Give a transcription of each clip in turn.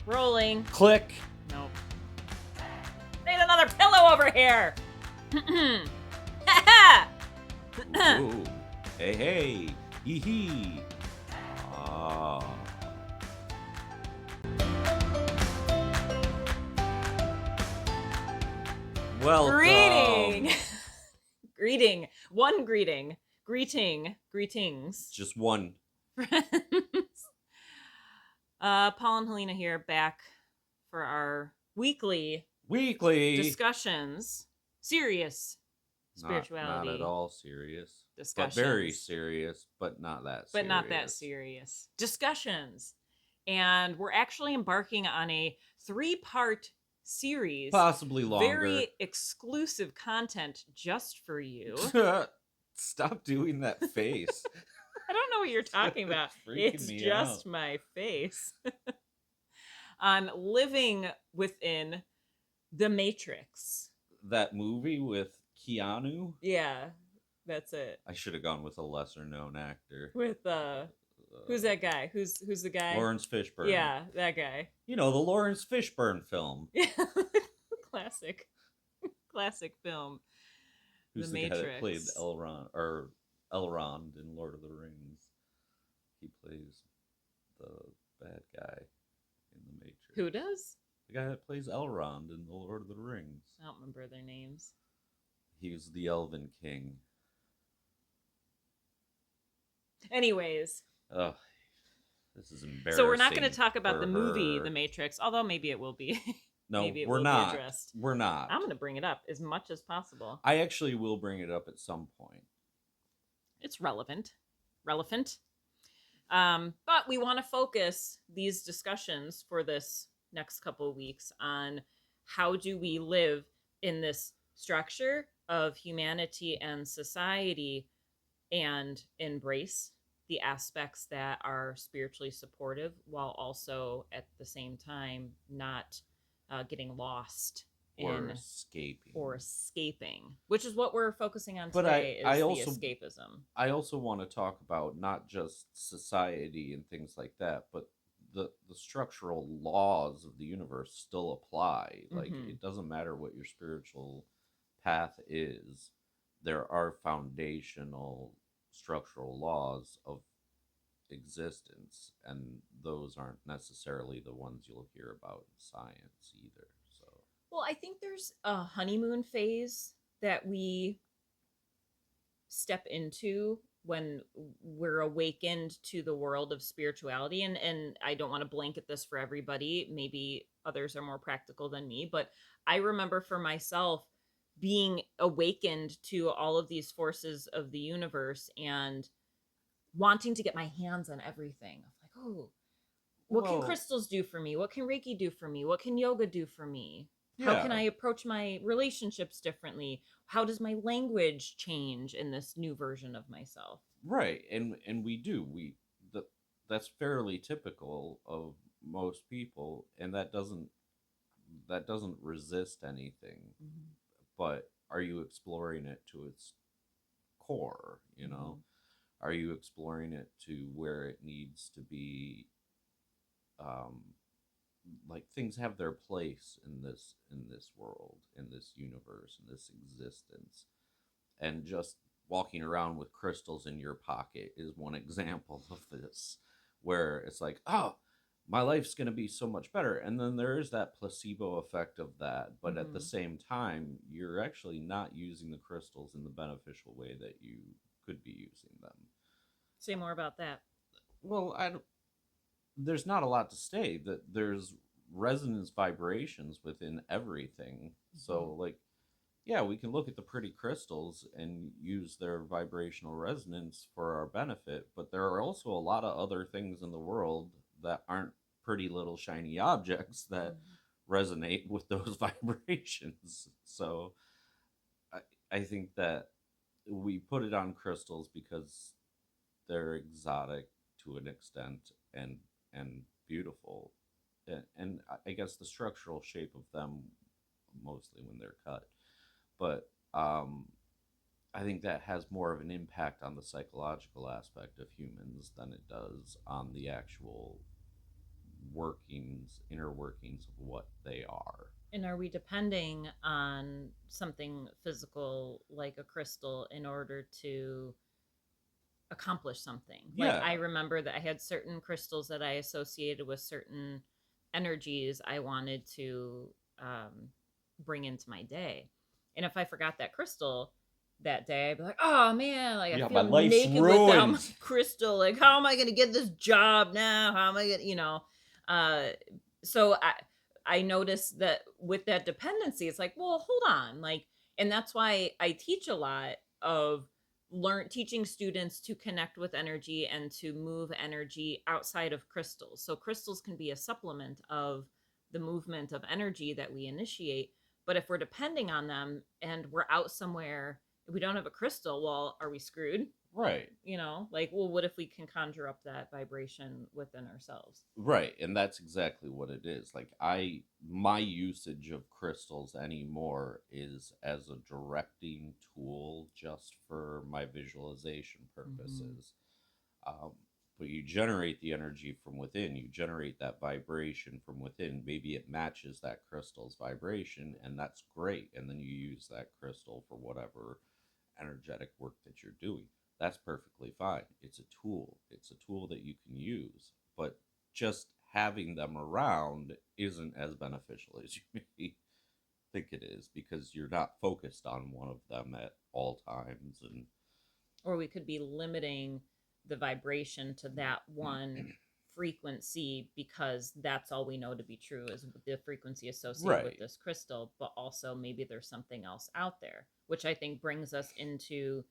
Rolling. Click. Nope. Need another pillow over here. Ooh. Hey, hey. Hee hee. Ah. Welcome. Greetings. Just one. Friends. Paul and Halina here, back for our weekly discussions. Serious spirituality. Not at all serious. Discussions. But very serious, but not that serious. But not that serious. Discussions. And we're actually embarking on a 3-part series. Possibly longer. Very exclusive content just for you. Stop doing that face. I don't know what you're talking about. It's just my face. On living within the Matrix. That movie with Keanu? Yeah, that's it. I should have gone with a lesser known actor. With who's that guy? Who's the guy? Lawrence Fishburne. Yeah, that guy. You know, the Lawrence Fishburne film. Yeah. Classic film. Who's the Matrix. guy that played Elrond in Lord of the Rings? He plays the bad guy in the Matrix. Who does? The guy that plays Elrond in the Lord of the Rings. I don't remember their names. He's the Elven King. Anyways. Ugh, this is embarrassing. So we're not going to talk about the movie The Matrix, although maybe it will be. No, maybe it we're will not. Be addressed. We're not. I'm going to bring it up as much as possible. I actually will bring it up at some point. It's relevant. But we want to focus these discussions for this next couple of weeks on how do we live in this structure of humanity and society and embrace the aspects that are spiritually supportive while also at the same time not getting lost Or escaping, which is what we're focusing on today. The escapism. I also want to talk about not just society and things like that, but the structural laws of the universe still apply. Like, it doesn't matter what your spiritual path is. There are foundational structural laws of existence, and those aren't necessarily the ones you'll hear about in science either. So, well, I think there's a honeymoon phase that we step into when we're awakened to the world of spirituality, and I don't want to blanket this for everybody. Maybe others are more practical than me, but I remember for myself being awakened to all of these forces of the universe and wanting to get my hands on everything. Like, oh, what can crystals do for me? What can Reiki do for me? What can yoga do for me? Yeah. How can I approach my relationships differently? How does my language change in this new version of myself? Right, and that's fairly typical of most people, and that doesn't resist anything. Mm-hmm. But are you exploring it to its core? You know, are you exploring it to where it needs to be? Like, things have their place in this world, in this universe, in this existence, and just walking around with crystals in your pocket is one example of this, where it's like, oh, my life's going to be so much better. And then there is that placebo effect of that. But at the same time, you're actually not using the crystals in the beneficial way that you could be using them. Say more about that. Well, there's not a lot to say. That there's resonance vibrations within everything. So, like, yeah, we can look at the pretty crystals and use their vibrational resonance for our benefit, but there are also a lot of other things in the world that aren't pretty little shiny objects that resonate with those vibrations. So I think that we put it on crystals because they're exotic to an extent and beautiful. And I guess the structural shape of them, mostly when they're cut. But I think that has more of an impact on the psychological aspect of humans than it does on the actual inner workings of what they are. And are we depending on something physical like a crystal in order to accomplish something? Like, Yeah, I remember that I had certain crystals that I associated with certain energies I wanted to bring into my day. And if I forgot that crystal that day, I'd be like, oh man, like I yeah, my feel life's naked without my ruined. crystal. Like, how am I going to get this job now? How am I going to, Uh, so I noticed that with that dependency, it's like, well, hold on. Like, and that's why I teach a lot of teaching students to connect with energy and to move energy outside of crystals. So crystals can be a supplement of the movement of energy that we initiate, but if we're depending on them and we're out somewhere, if we don't have a crystal, well, are we screwed? Right. Like, well, what if we can conjure up that vibration within ourselves? Right, and that's exactly what it is. Like my usage of crystals anymore is as a directing tool just for my visualization Mm-hmm. purposes. Um, but you generate the energy from within. You generate that vibration from within. Maybe it matches that crystal's vibration, and that's great. And then you use that crystal for whatever energetic work that you're doing. That's perfectly fine. It's a tool. It's a tool that you can use. But just having them around isn't as beneficial as you may think it is because you're not focused on one of them at all times. And Or we could be limiting the vibration to that one frequency because that's all we know to be true is the frequency associated with right, this crystal, but also maybe there's something else out there, which I think brings us into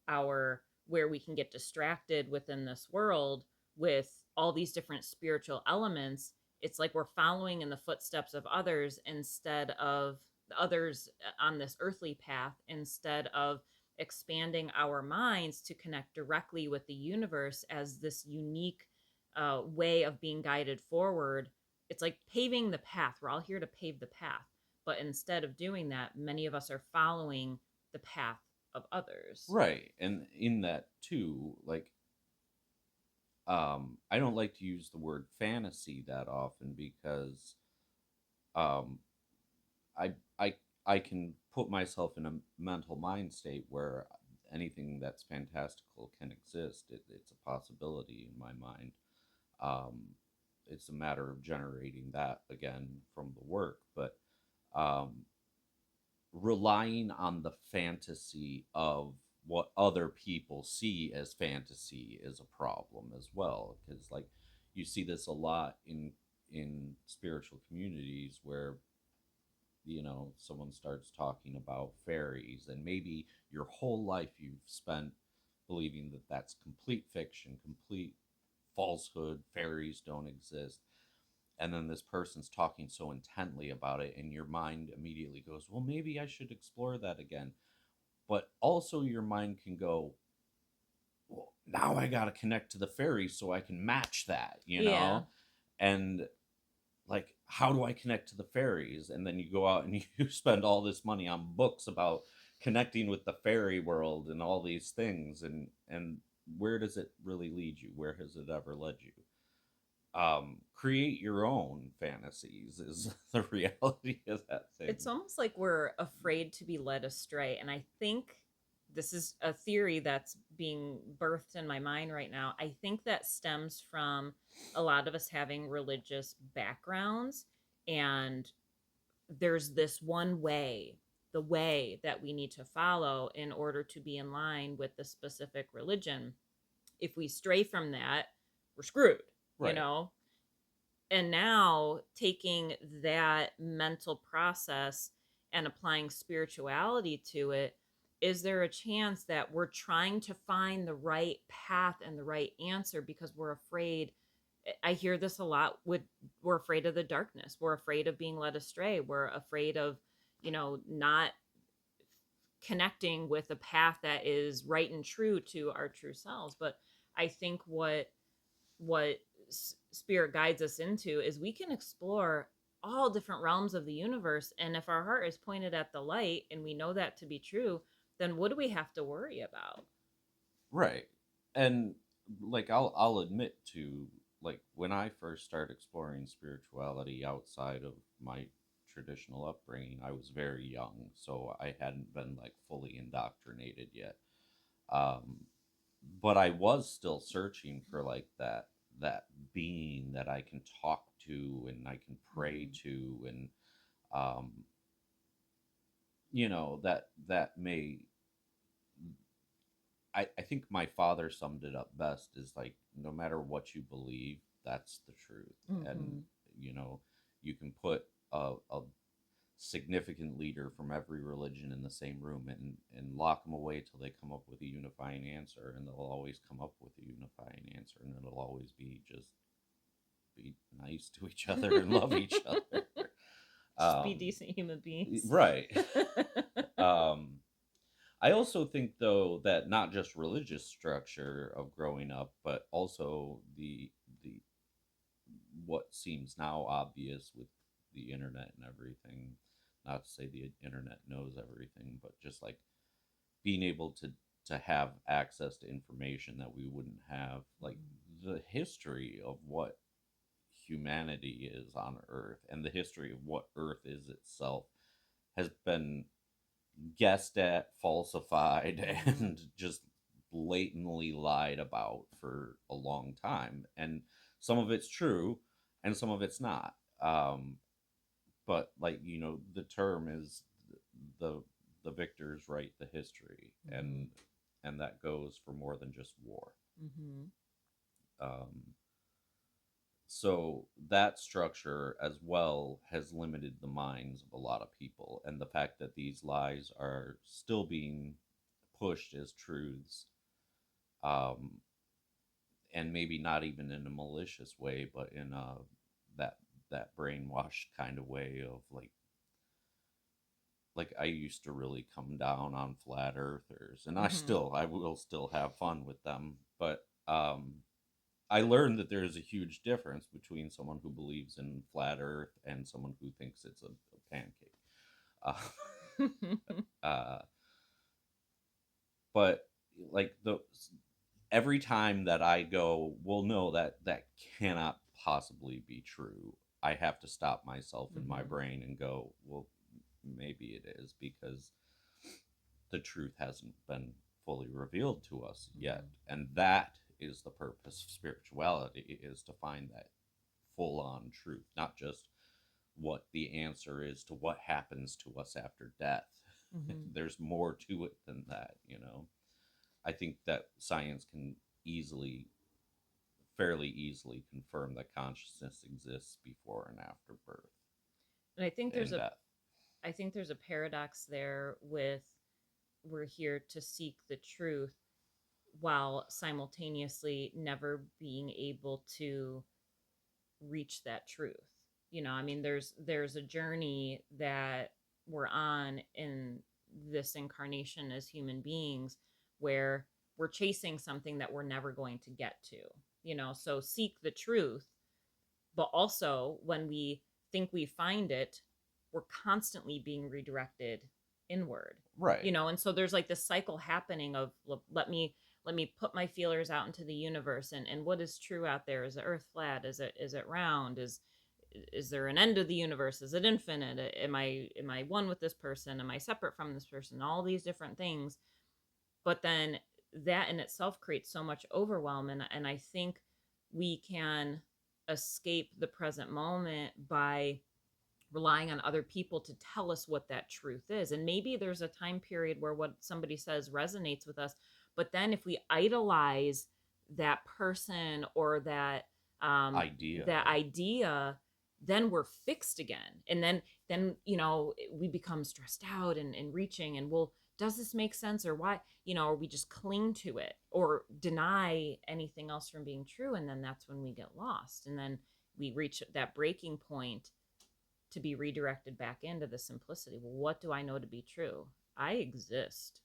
our where we can get distracted within this world with all these different spiritual elements. It's like we're following in the footsteps of others instead of others on this earthly path, instead of expanding our minds to connect directly with the universe as this unique way of being guided forward. It's like paving the path. We're all here to pave the path, but instead of doing that, many of us are following the path of others. right. And in that too, like I don't like to use the word fantasy that often because um I I I can put myself in a mental mind state where anything that's fantastical can exist. It's a possibility in my mind. Um, it's a matter of generating that again from the work, but um, relying on the fantasy of what other people see as fantasy is a problem as well, because like you see this a lot in spiritual communities where someone starts talking about fairies and maybe your whole life you've spent believing that that's complete fiction, complete falsehood, fairies don't exist, and then this person's talking so intently about it and your mind immediately goes, well, maybe I should explore that again. But also your mind can go, well, now I got to connect to the fairies so I can match that, Yeah. and like, how do I connect to the fairies? And then you go out and you spend all this money on books about connecting with the fairy world and all these things, and where does it really lead you? Where has it ever led you? Create your own fantasies is the reality of that It's thing. almost like we're afraid to be led astray. And I think this is a theory that's being birthed in my mind right now. I think that stems from a lot of us having religious backgrounds, and there's this one way, the way that we need to follow in order to be in line with the specific religion. If we stray from that, we're screwed, you Right. know? And now taking that mental process and applying spirituality to it, is there a chance that we're trying to find the right path and the right answer because we're afraid? I hear this a lot with, we're afraid of the darkness, we're afraid of being led astray, we're afraid of not connecting with a path that is right and true to our true selves. But I think what spirit guides us into is we can explore all different realms of the universe, and if our heart is pointed at the light and we know that to be true, then what do we have to worry about? Right. And like I'll admit to like when I first started exploring spirituality outside of my traditional upbringing, I was very young, so I hadn't been like fully indoctrinated yet. Um, but I was still searching for like that being that I can talk to and I can pray Mhm. to, and um, you know, that may, I think my father summed it up best, is like, no matter what you believe, that's the truth. And Mhm. you know, you can put a significant leader from every religion in the same room and lock them away till they come up with a unifying answer, and they'll always come up with a unifying answer, and it'll always be just be nice to each other and love each other. Just be um decent human beings. right. um I also think, though, that not just religious structure of growing up, but also the what seems now obvious with the internet and everything. Not to say the internet knows everything, but just like being able to have access to information that we wouldn't have, like the history of what humanity is on Earth and the history of what Earth is itself has been guessed at, falsified, Mhm. and just blatantly lied about for a long time. And some of it's true, and some of it's not. But like, you know, the term is the the victors write the history, Mhm. and that goes for more than just war. Mhm. Um, so that structure as well has limited the minds of a lot of people, and the fact that these lies are still being pushed as truths, um, and maybe not even in a malicious way, but in a that that brainwashed kind of way of like I used to really come down on flat earthers, and Mhm. I will still have fun with them, but I learned that there is a huge difference between someone who believes in flat earth and someone who thinks it's a pancake. Uh, but like the every time that I go, well, no, that cannot possibly be true. I have to stop myself in my Mhm. brain and go, well, maybe it is, because the truth hasn't been fully revealed to us yet. Mhm. And that is the purpose of spirituality, is to find that full on truth, not just what the answer is to what happens to us after death. Mhm. There's more to it than that, you know. I think that science can easily, fairly easily confirm that consciousness exists before and after birth And and death. I think there's a paradox there with we're here to seek the truth while simultaneously never being able to reach that truth. You know, I mean, there's a journey that we're on in this incarnation as human beings where we're chasing something that we're never going to get to. You know, so seek the truth, but also when we think we find it, we're constantly being redirected inward. You Right. know, and so there's like this cycle happening of let me put my feelers out into the universe, and what is true out there? Is the earth flat? Is it round? Is there an end of the universe? Is it infinite? Am I one with this person? Am I separate from this person? All these different things. But then that in itself creates so much overwhelm, and I think we can escape the present moment by relying on other people to tell us what that truth is. And maybe there's a time period where what somebody says resonates with us, but then if we idolize that person or um Idea. that idea, then we're fixed again. And then we become stressed out and reaching, and well, does this make sense, or why, or we just cling to it or deny anything else from being true, and then that's when we get lost, and then we reach that breaking point to be redirected back into the simplicity. Well, what do I know to be true? I exist.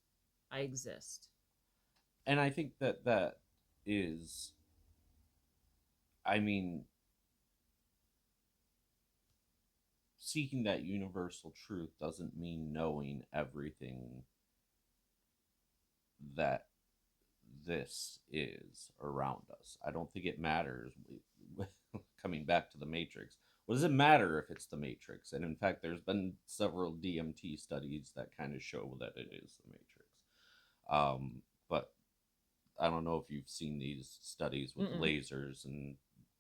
I exist. And I think that that is, I mean, seeking that universal truth doesn't mean knowing everything that this is around us. I don't think it matters coming back to the Matrix. What does it matter if it's the Matrix? And in fact, there's been several DMT studies that kind of show that it is the Matrix. But I don't know if you've seen these studies with Mm-mm. lasers and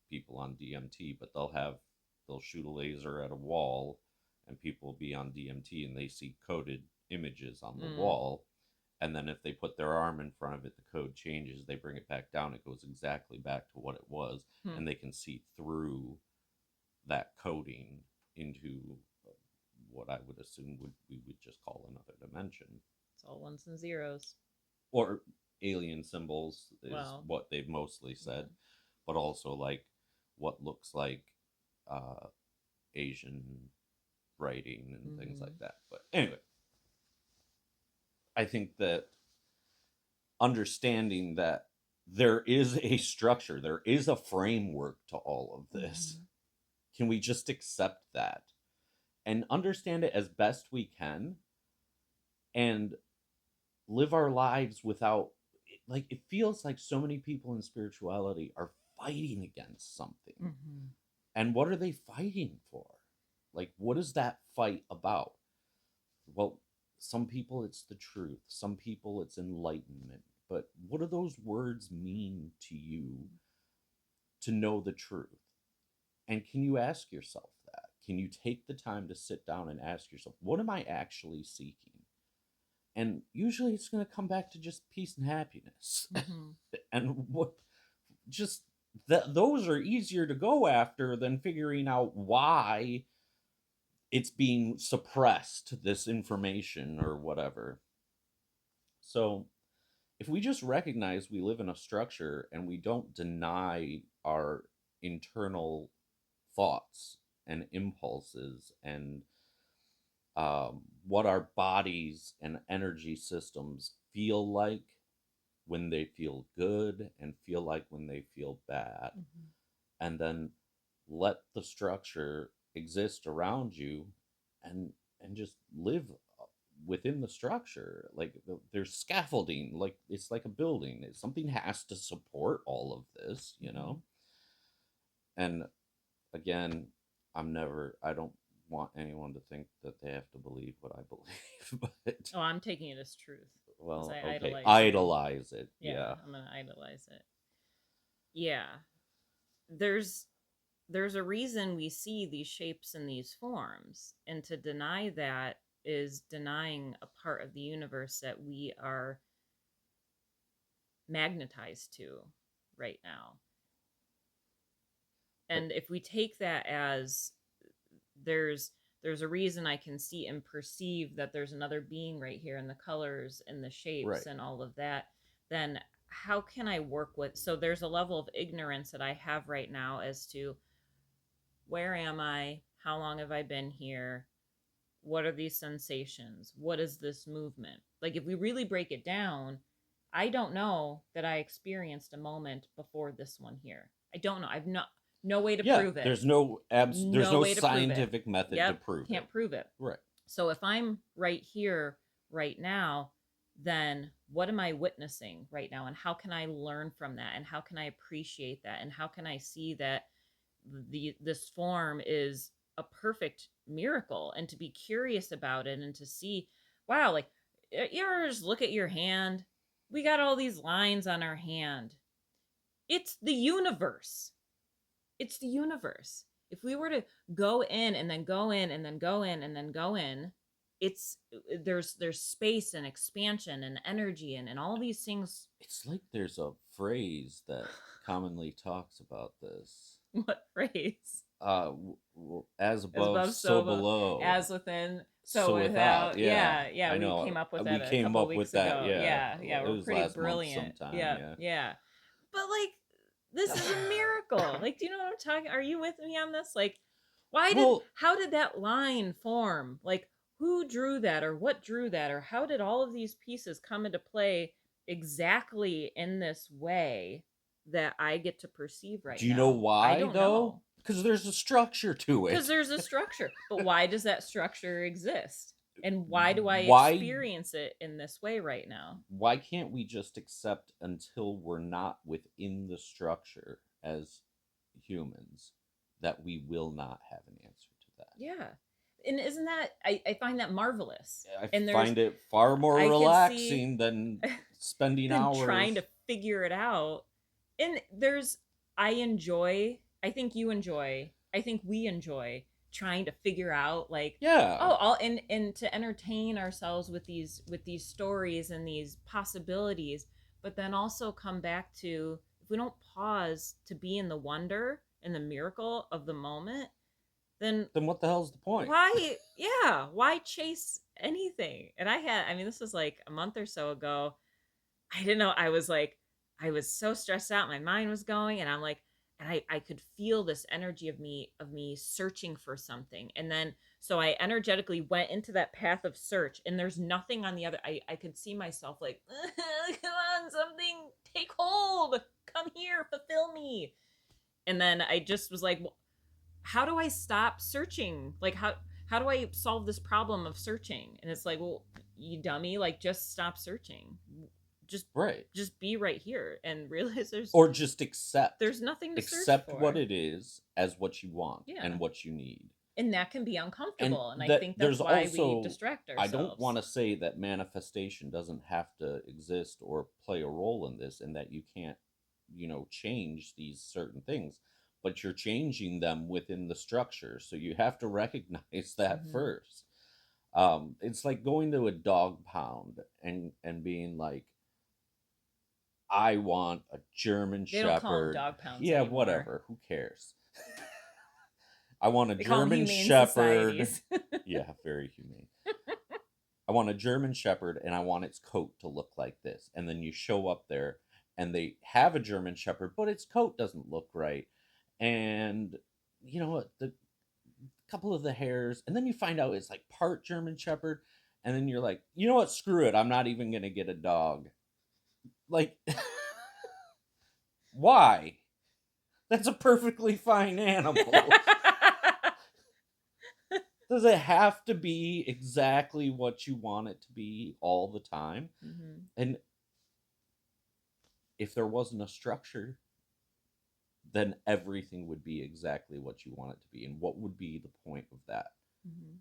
people on DMT, but they'll shoot a laser at a wall, and people will be on DMT and they see coded images on the wall. And then if they put their arm in front of it, the code changes. They bring it back down. It goes exactly back to what it was, and they can see through that coding into what I would assume we would just call another dimension. It's all ones and zeros. Or alien symbols is Well, what they've mostly said, yeah. but also like what looks like Asian writing and things like that. But anyway, I think that understanding that there is a structure, there is a framework to all of this. Can we just accept that and understand it as best we can and live our lives without, like, it feels like so many people in spirituality are fighting against something. And what are they fighting for? Like, what is that fight about? Well, some people it's the truth, some people it's enlightenment. But what do those words mean to you to know the truth? And can you ask yourself that? Can you take the time to sit down and ask yourself, what am I actually seeking? And usually it's going to come back to just peace and happiness. And what just those are easier to go after than figuring out why it's being suppressed, this information or whatever. So if we just recognize we live in a structure and we don't deny our internal thoughts and impulses and what our bodies and energy systems feel like when they feel good and feel like when they feel bad, and then let the structure exist around you and just live within the structure. Like there's scaffolding, like it's like a building. Something has to support all of this, you know. And again, I don't want anyone to think that they have to believe what I believe. But Oh, I'm taking it as truth. well, I okay, idolize it. yeah, Yeah. I'm gonna idolize it. Yeah. There's a reason we see these shapes and these forms. And to deny that is denying a part of the universe that we are magnetized to right now. And if we take that as there's a reason I can see and perceive that there's another being right here, and the colors and the shapes Right. and all of that, then how can I work with, so there's a level of ignorance that I have right now as to where am I, how long have I been here, what are these sensations, what is this movement. Like if we really break it down, I don't know that I experienced a moment before this one here. I don't know. I've no way to Yeah, prove it. there's there's No no way to prove it. scientific method to Yep, prove can't it. prove it. Right. So if I'm right here, right now, then what am I witnessing right now? And how can I learn from that? And how can I appreciate that? And how can I see that this form is a perfect miracle, and to be curious about it and to see, wow, like you ever just look at your hand? We got all these lines on our hand. It's the universe. It's the universe. If we were to go in and then go in and then go in and then go in, it's there's space and expansion and energy and all these things. It's like there's a phrase that commonly talks about this. What phrase? As As above, above, so so below. below. As within, so So without. without. Yeah. Yeah. I We know. came up with We that a came couple of up with weeks that. ago. Yeah. Yeah. It We're was pretty last month brilliant. sometime. Yeah. Yeah. But like, this is a miracle. Like, do you know what I'm talking? Are you with me on this? Like, how did that line form? Like, who drew that, or what drew that, or how did all of these pieces come into play exactly in this way that I get to perceive right Do you now? know I why, don't though? know. Because there's a structure to it. Because there's a structure. But why does that structure exist? And why do I Why experience it in this way right now? why can't we just accept until we're not within the structure as humans? that we will not have an answer to that. Yeah. And isn't that, I find that marvelous. I And find it far more I could see relaxing than spending than hours trying to figure it out. And I think you enjoy, I think we enjoy trying to figure out, like, Yeah. oh, all, and to entertain ourselves with these stories and these possibilities, but then also come back to, if we don't pause to be in the wonder and the miracle of the moment, then Then what the hell's the point? why chase anything? And I mean, this was like a month or so ago. I didn't know. I was so stressed out. My mind was going, and I'm like, and I could feel this energy of me searching for something. And then, so I energetically went into that path of search, and there's nothing on the other. I could see myself like, come on, something, take hold, come here, fulfill me. And then I just was like, well, how do I stop searching? Like, how do I solve this problem of searching? And it's like, well, you dummy, like, just stop searching. Just Right. just be right here and realize Or just there's nothing to search accept for. what it is as what you want Yeah. and what you need. And that can be uncomfortable. And I that think that's there's why also, we distract I ourselves. don't want to say that manifestation doesn't have to exist or play a role in this, and that you can't, change these certain things, but you're changing them within the structure. So you have to recognize that Mhm. first. It's like going to a dog pound and being like, I want a German They don't call them Shepherd. dog pounds Yeah, anymore. whatever. Who cares? I want a They call them German humane Shepherd. societies. Yeah, very humane. I want a German Shepherd, and I want its coat to look like this. And then you show up there, and they have a German Shepherd, but its coat doesn't look right. And the couple of the hairs, and then you find out it's like part German Shepherd, and then you're like, you know what? Screw it. I'm not even gonna get a dog. Like, why? That's a perfectly fine animal. Does it have to be exactly what you want it to be all the time? Mm-hmm. And if there wasn't a structure, then everything would be exactly what you want it to be. And what would be the point of that? Mm-hmm.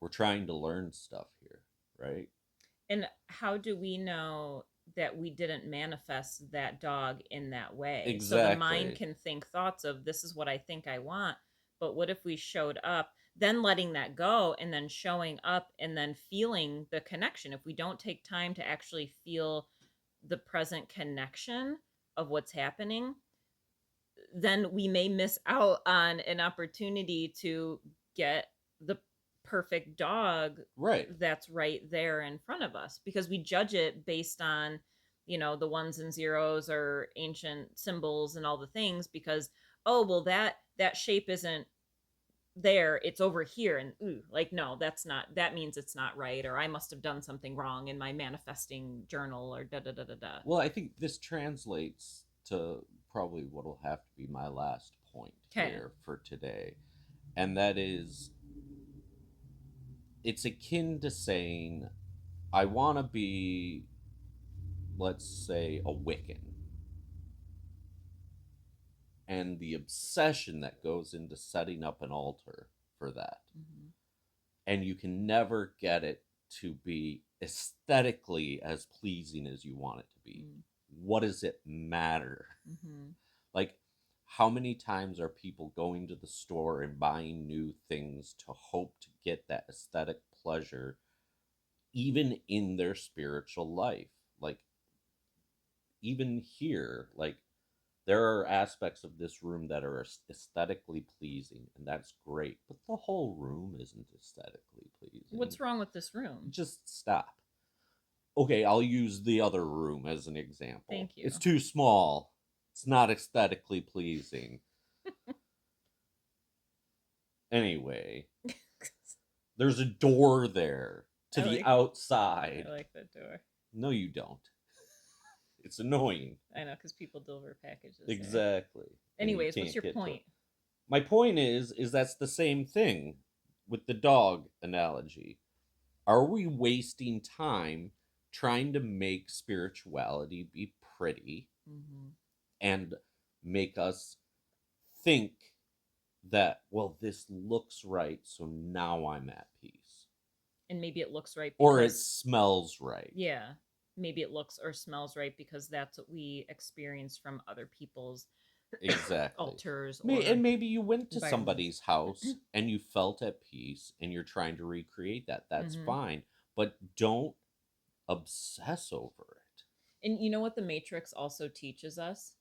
We're trying to learn stuff here, right? And how do we know that we didn't manifest that dog in that way? Exactly. So the mind can think thoughts of, this is what I think I want. But what if we showed up, then letting that go, and then showing up and then feeling the connection? If we don't take time to actually feel the present connection of what's happening, then we may miss out on an opportunity to get the perfect dog Right. that's right there in front of us, because we judge it based on, the ones and zeros or ancient symbols and all the things, because, oh, well, that shape isn't there, it's over here, and ooh, like, no, that means it's not right, or I must have done something wrong in my manifesting journal, or da da da da da. Well, I think this translates to probably what'll have to be my last point here for today. And that is, it's akin to saying, I want to be, let's say, a Wiccan. And the obsession that goes into setting up an altar for that. Mm-hmm. And you can never get it to be aesthetically as pleasing as you want it to be. Mm-hmm. What does it matter? Mm-hmm. Like, how many times are people going to the store and buying new things to hope to get that aesthetic pleasure, even in their spiritual life? Like, even here, like, there are aspects of this room that are aesthetically pleasing, and that's great, but the whole room isn't aesthetically pleasing. What's wrong with this room? Just stop. Okay, I'll use the other room as an example. Thank you. It's too small. It's not aesthetically pleasing. Anyway, there's a door there to the outside. I like that door. No, you don't. It's annoying. I know, because people deliver packages. Exactly. Anyways, what's your point? My point is that's the same thing with the dog analogy. Are we wasting time trying to make spirituality be pretty, mm-hmm. and make us think that, well, this looks right, so now I'm at peace. And maybe it looks right Or it because smells right. yeah, maybe it looks or smells right because that's what we experience from other people's Exactly. altars or And maybe you went to environments. somebody's house and you felt at peace and you're trying to recreate that. That's Mhm. fine. But don't obsess over it. And you know what the Matrix also teaches us?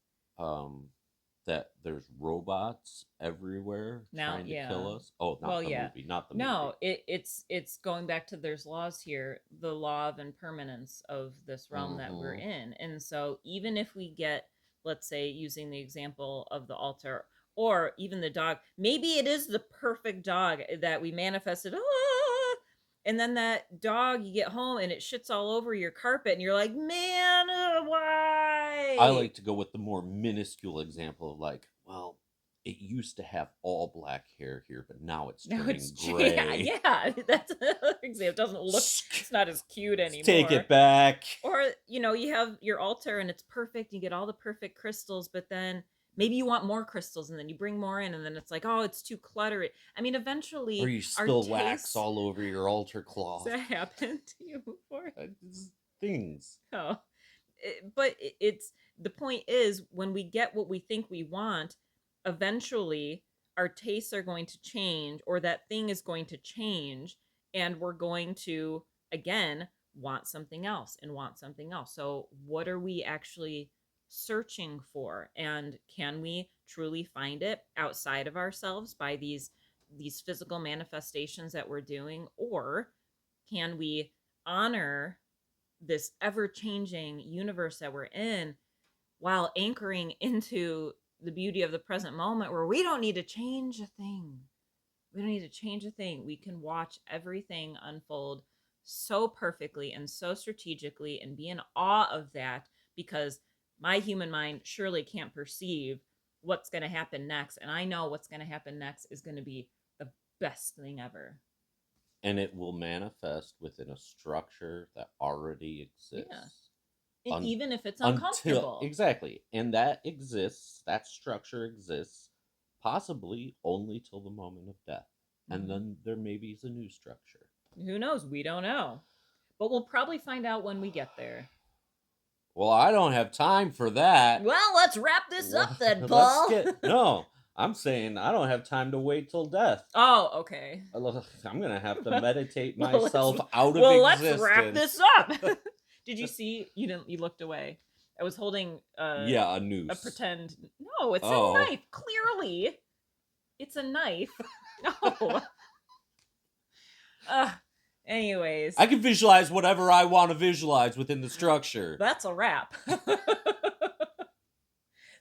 That there's robots everywhere Now, trying to yeah. kill us. Oh, not Well, the yeah. movie, not the No, movie. it's going back to there's laws here, the law of impermanence of this realm that we're Mm-hmm. in. And so even if we get, let's say, using the example of the altar or even the dog, maybe it is the perfect dog that we manifested. Ah! And then that dog, you get home and it shits all over your carpet, and you're like, man, I why? like to go with the more minuscule example of like, well, it used to have all black hair here, but now it's Now turning it's gray. yeah, that's another example. It doesn't look, it's not as cute Take anymore. it back. Or, you have your altar and it's perfect, you get all the perfect crystals, but then maybe you want more crystals and then you bring more in and then it's like, oh, it's too cluttered. I mean, Or eventually you our spill wax tastes all over your altar Does cloth. that happen to you before? Things. Oh. But it's the point is when we get what we think we want, eventually our tastes are going to change or that thing is going to change and we're going to again want something else and want something else. So what are we actually searching for, and can we truly find it outside of ourselves by these physical manifestations that we're doing, or can we honor this ever changing universe that we're in while anchoring into the beauty of the present moment where we don't need to change a thing. We don't need to change a thing. We can watch everything unfold so perfectly and so strategically and be in awe of that because my human mind surely can't perceive what's going to happen next. And I know what's going to happen next is going to be the best thing ever. And it will manifest within a structure that already exists. Yeah. Even if it's Until uncomfortable. exactly. And that exists, that structure exists possibly only till the moment of death. And then there maybe is a new structure. Who knows? We don't know. But we'll probably find out when we get there. Well, I don't have time for that. Well, let's wrap this up then, Paul. No, I'm saying I don't have time to wait till death. Oh, okay. I'm gonna have to meditate myself out of existence. existence. Let's wrap this up. Did you see? You didn't. You looked away. I was holding a noose. a pretend. No, it's a knife. Clearly, it's a knife. No. Anyways, I can visualize whatever I want to visualize within the structure. That's a wrap.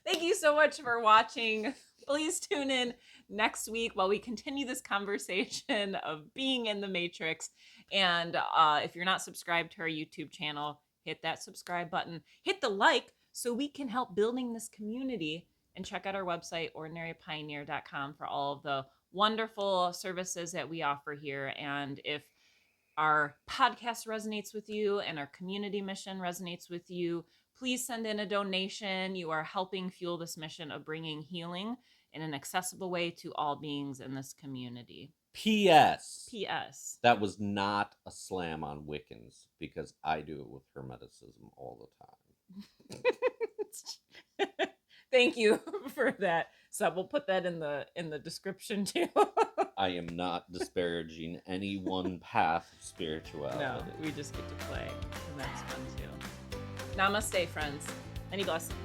Thank you so much for watching. Please tune in next week while we continue this conversation of being in the Matrix. And if you're not subscribed to our YouTube channel, hit that subscribe button. Hit the like so we can help building this community. And check out our website, ordinarypioneer.com, for all of the wonderful services that we offer here. And if our podcast resonates with you and our community mission resonates with you, please send in a donation. You are helping fuel this mission of bringing healing in an accessible way to all beings in this community. P.S. P.S. That was not a slam on Wiccans, because I do it with Hermeticism all the time. Thank you for that. So we'll put that in the description too. I am not disparaging any one path of spirituality. No, we just get to play, and that's fun too. Namaste, friends. Many blessings.